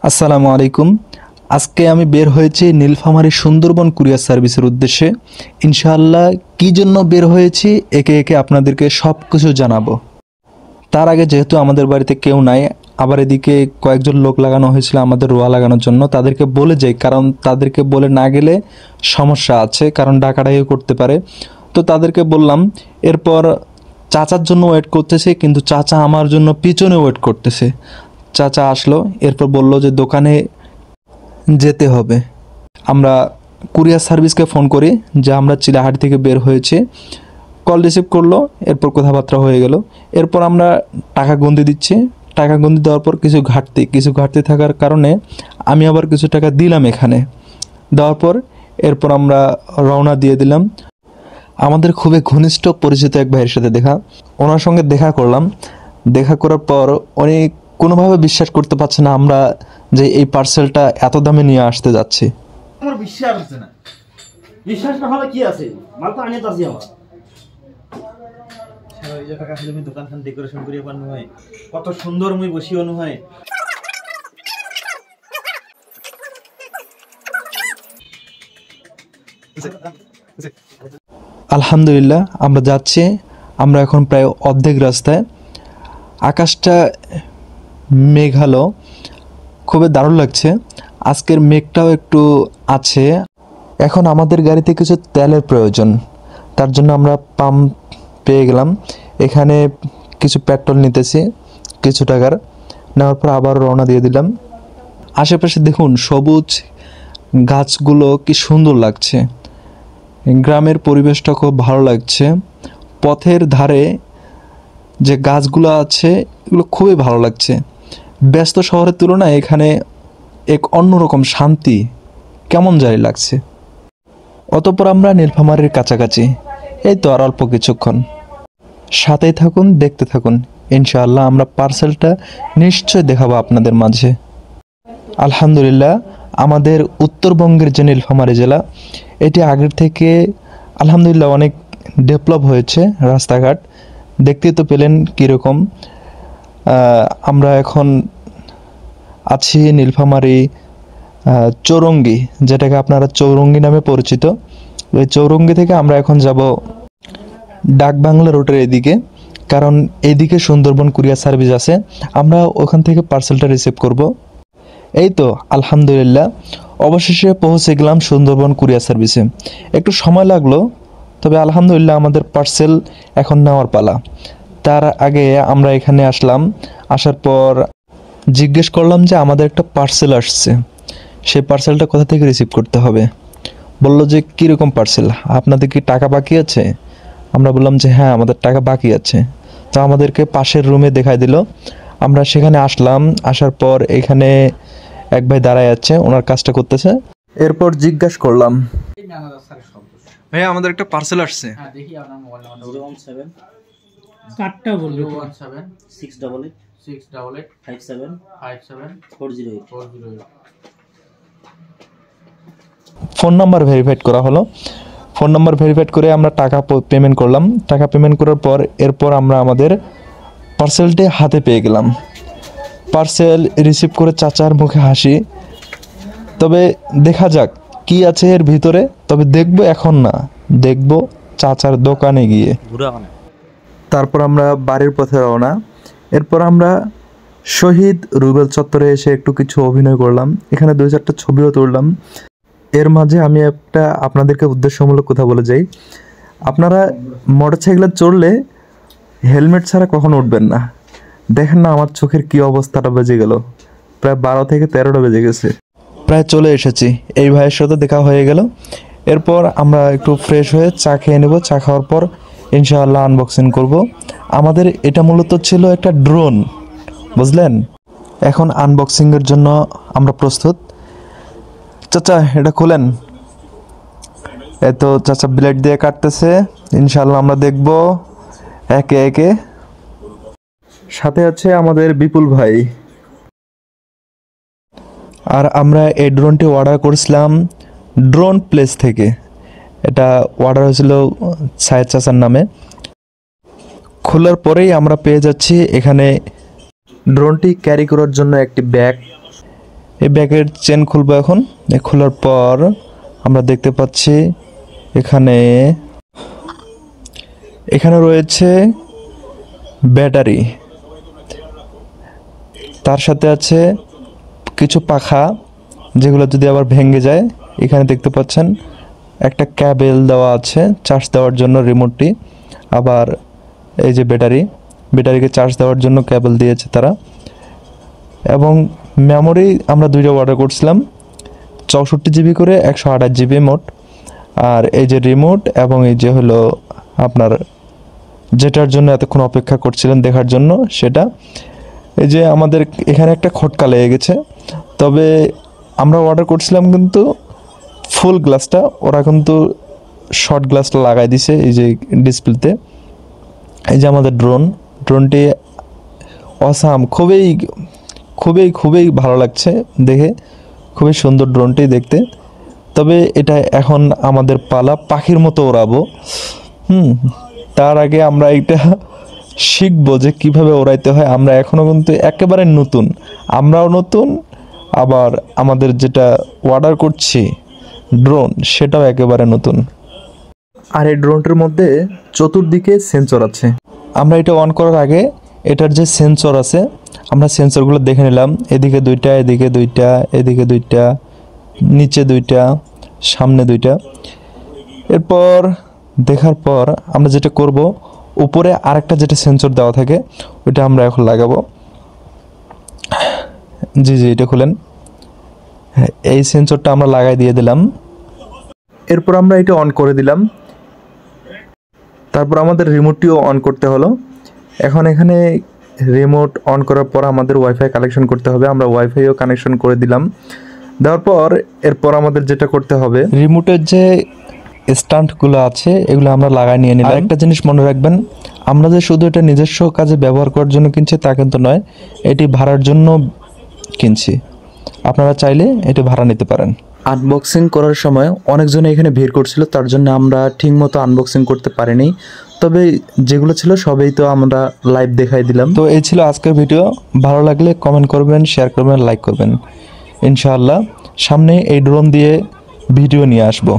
আসসালামু আলাইকুম। আজকে আমি বের হয়েছি নীলফামারী সুন্দরবন কুরিয়ার সার্ভিসের উদ্দেশ্যে। ইনশাআল্লাহ কী জন্য বের হয়েছি একে একে আপনাদেরকে সব কিছু জানাবো। তার আগে যেহেতু আমাদের বাড়িতে কেউ নাই, আবার এদিকে কয়েকজন লোক লাগানো হয়েছিল আমাদের রোয়া লাগানোর জন্য, তাদেরকে বলে যাই, কারণ তাদেরকে বলে না গেলে সমস্যা আছে, কারণ ডাকাডাকিও করতে পারে। তো তাদেরকে বললাম। এরপর চাচার জন্য ওয়েট করতেছে, কিন্তু চাচা আমার জন্য পিছনে ওয়েট করতেছে। চাচা আসলো, এরপর বলল যে দোকানে যেতে হবে। আমরা কুরিয়ার সার্ভিসকে ফোন করি যে আমরা চিলাহাটি থেকে বের হয়েছি। কল রিসিভ করলো, এরপর কথাবার্তা হয়ে গেল। এরপর আমরা টাকা গুনতে দিচ্ছি। টাকা গুনতে দেওয়ার পর কিছু ঘাটতি থাকার কারণে আমি আবার কিছু টাকা দিলাম এখানে। দেওয়ার পর এরপর আমরা রওনা দিয়ে দিলাম। আমাদের খুবই ঘনিষ্ঠ পরিচিত এক ভাইয়ের সাথে ওনার সঙ্গে দেখা করলাম। দেখা করার পর উনি কোনোভাবে বিশ্বাস করতে পারছে না আমরা যে এই পার্সেলটা এত দামে নিয়ে আসতে যাচ্ছি। আমার বিশ্বাস হচ্ছে না। বিশ্বাস না হলে কি আছে, মাল তো আনিয়ে তাছি আমার সারা এই টাকা খালি আমি দোকানখান ডেকোরেশন করিয়ে পারনো হয়, কত সুন্দর মুই বসিও নো হয়। আলহামদুলিল্লাহ আমরা যাচ্ছি। আমরা এখন প্রায় অর্ধেক রাস্তায়। আকাশটা মেঘালো, খুবই দারুণ লাগছে। আজকের মেঘটাও একটু আছে। এখন আমাদের গাড়িতে কিছু তেলের প্রয়োজন, তার জন্য আমরা পাম্প পেয়ে গেলাম। এখানে কিছু পেট্রোল নিতেছি কিছু টাকার। নেওয়ার পর আবার রওনা দিয়ে দিলাম। আশেপাশে দেখুন সবুজ গাছগুলো কি সুন্দর লাগছে। গ্রামের পরিবেশটা খুব ভালো লাগছে। পথের ধারে যে গাছগুলো আছে এগুলো খুবই ভালো লাগছে। ব্যস্ত শহরের তুলনায় এখানে এক অন্যরকম শান্তি কেমন জানি লাগছে। অতঃপর আমরা নীলফামারীর কাছাকাছি। এই তো আর অল্প কিছুক্ষণ। সাথেই থাকুন, দেখতে থাকুন। ইনশাআল্লাহ আমরা পার্সেলটা নিশ্চয় দেখাবো আপনাদের মাঝে। আলহামদুলিল্লাহ আমাদের উত্তরবঙ্গের যে নীলফামারী জেলা, এটি আগের থেকে আলহামদুলিল্লাহ অনেক ডেভেলপ হয়েছে। রাস্তাঘাট দেখতেই তো পেলেন কীরকম। আমরা এখন আছি নীলফামারী চৌরঙ্গি, যেটাকে আপনারা চৌরঙ্গি নামে পরিচিত। ওই চৌরঙ্গি থেকে আমরা এখন যাব ডাকবাংলা রুটের এদিকে, কারণ এদিকে সুন্দরবন কুরিয়ার সার্ভিস আছে। আমরা ওখান থেকে পার্সেলটা রিসিভ করব। এই তো আলহামদুলিল্লাহ অবশেষে পৌঁছে গেলাম সুন্দরবন কুরিয়ার সার্ভিসে। একটু সময় লাগলো, তবে আলহামদুলিল্লাহ আমাদের পার্সেল এখন নেওয়ার পালা। তার আগে আমরা এখানে আসলাম। আসার পর জিজ্ঞেস করলাম যে আমাদের একটা পার্সেল আসছে, সেই পার্সেলটা কোথা থেকে রিসিভ করতে হবে। বলল যে কীরকম পার্সেল, আপনাদের কি টাকা বাকি আছে? আমরা বললাম যে হ্যাঁ আমাদের টাকা বাকি আছে। তো আমাদেরকে পাশের রুমে দেখাই দিল। আমরা সেখানে আসলাম। আসার পর এখানে এক ভাই দাঁড়ায় আছে, ওনার কাজটা করতেছে। এরপর জিজ্ঞাসা করলাম, ভাইয়া আমাদের একটা পার্সেল আসছে। হ্যাঁ দেখি আপনার মোবাইল নাম্বার 017 কার্ডটা বলবো 017 688 688 57 57 408 ফোন নাম্বার ভেরিফাইড করা হলো। ফোন নাম্বার ভেরিফাইড করে আমরা টাকা পেমেন্ট করলাম। টাকা পেমেন্ট করার পর এরপর আমরা আমাদের পার্সেলটি হাতে পেয়ে গেলাম। পার্সেল রিসিভ করে চাচার মুখে হাসি। তবে দেখা যাক কি আছে এর ভিতরে। তবে দেখবো এখন না, দেখবো চাচার দোকানে গিয়ে। তারপর আমরা বাড়ির পথে রওনা। এরপর আমরা শহীদ রুবেল চত্বরে এসে একটু কিছু অভিনয় করলাম। এখানে 2-4টা ছবিও তুললাম। এর মাঝে আমি একটা আপনাদেরকে উদ্দেশ্যমূলক কথা বলে যাই। আপনারা মোটরসাইকেলে চড়লে হেলমেট ছাড়া কখনো উঠবেন না। দেখেন না আমার চোখের কি অবস্থাটা বেজে গেল, প্রায় 12 থেকে 13টা বেজে গেছে। প্রায় চলে এসেছি। এই ভাইয়ের সাথে দেখা হয়ে গেল। এরপর আমরা একটু ফ্রেশ হয়ে চা খেয়ে নেব। চা খাওয়ার পর ইনশাআল্লাহ আনবক্সিং করব। আমাদের এটা মূলত ছিল একটা ড্রোন, বুঝলেন। এখন আনবক্সিংয়ের জন্য আমরা প্রস্তুত। চাচা এটা খোলেন। এত চাচা ব্লেড দিয়ে কাটতেছে। ইনশাআল্লাহ আমরা দেখব একে একে। সাথে আছে আমাদের বিপুল ভাই। আর আমরা এই ড্রোনটি অর্ডার করেছিলাম ড্রোন প্লেস থেকে। এটা অর্ডার হয়েছিল সায়েদ চাচার নামে। খোলার পরেই আমরা পেয়ে যাচ্ছি এখানে ড্রোনটি ক্যারি করার জন্য একটি ব্যাগ। এই ব্যাগের চেন খুলবো এখন। খোলার পর আমরা দেখতে পাচ্ছি এখানে রয়েছে ব্যাটারি, তার সাথে আছে কিছু পাখা যেগুলো যদি আবার ভেঙে যায়। এখানে দেখতে পাচ্ছেন একটা ক্যাবেল দেওয়া আছে চার্জ দেওয়ার জন্য, রিমোটটি। আবার এই যে ব্যাটারিকে চার্জ দেওয়ার জন্য ক্যাবেল দিয়েছে তারা। এবং মেমোরি আমরা দুইটা অর্ডার করছিলাম, 64 জিবি করে, 128 জিবি মোট। আর এই যে রিমোট এবং এই যে হলো আপনার যেটার জন্য এতক্ষণ অপেক্ষা করছিলেন দেখার জন্য, সেটা। এই যে আমাদের এখানে একটা খটকা লেগে গেছে, তবে আমরা অর্ডার করছিলাম কিন্তু ফুল গ্লাসটা, ওরা কিন্তু শর্ট গ্লাসটা লাগাই দিছে এই যে ডিসপ্লেতে। এই যে আমাদের ড্রোনটি অসাম, খুবই খুবই খুবই ভালো লাগছে দেখে, খুবই সুন্দর ড্রোনটি দেখতে। তবে এটা এখন আমাদের পালা পাখির মতো ওড়াবো। তার আগে আমরা এটা শিখবো যে কিভাবে ওড়াইতে হয়। আমরা এখনও কিন্তু একেবারে নতুন, আমরাও নতুন, আবার আমাদের যেটা অর্ডার করছি ড্রোন সেটাও একেবারে নতুন। আর এই ড্রোনটির মধ্যে চতুর্দিকে সেন্সর আছে। আমরা এটা অন করার আগে এটার যে সেন্সর আছে আমরা সেন্সরগুলো দেখে নিলাম। এদিকে দুইটা, এদিকে দুইটা, এদিকে দুইটা, নিচে দুইটা, সামনে দুইটা। এরপর দেখার পর আমরা যেটা করব, উপরে আরেকটা যেটা সেন্সর দেওয়া থাকে ওইটা আমরা এখন লাগাবো। জি এটা খুলেন। এই সেন্সরটা আমরা লাগাই দিয়ে দিলাম। এরপর আমরা এটা অন করে দিলাম। তারপর আমাদের রিমোটটিও অন করতে হলো। এখন এখানে রিমোট অন করার পর আমাদের ওয়াইফাই কানেকশন করতে হবে। আমরা ওয়াইফাইও কানেকশন করে দিলাম। দেওয়ার পর এরপর আমাদের যেটা করতে হবে, রিমোটের যে স্ট্যান্ডগুলো আছে এগুলো আমরা লাগাই নিয়ে নিলাম। একটা জিনিস মনে রাখবেন, আমরা যে শুধু এটা নিজস্ব কাজে ব্যবহার করার জন্য কিনছি তা কিন্তু নয়, এটি ভাড়ার জন্য কিনছি। আপনারা চাইলে এটি ভাড়া নিতে পারেন। আনবক্সিং করার সময় অনেকজন এখানে ভিড় করছিল, তার জন্য আমরা ঠিকমতো আনবক্সিং করতে পারিনি। তবে যেগুলো ছিল সবই তো আমরা লাইভ দেখাই দিলাম। তো এই ছিল আজকের ভিডিও। ভালো লাগলে কমেন্ট করবেন, শেয়ার করবেন, লাইক করবেন। ইনশাআল্লাহ সামনে এই ড্রোন দিয়ে ভিডিও নিয়ে আসবো।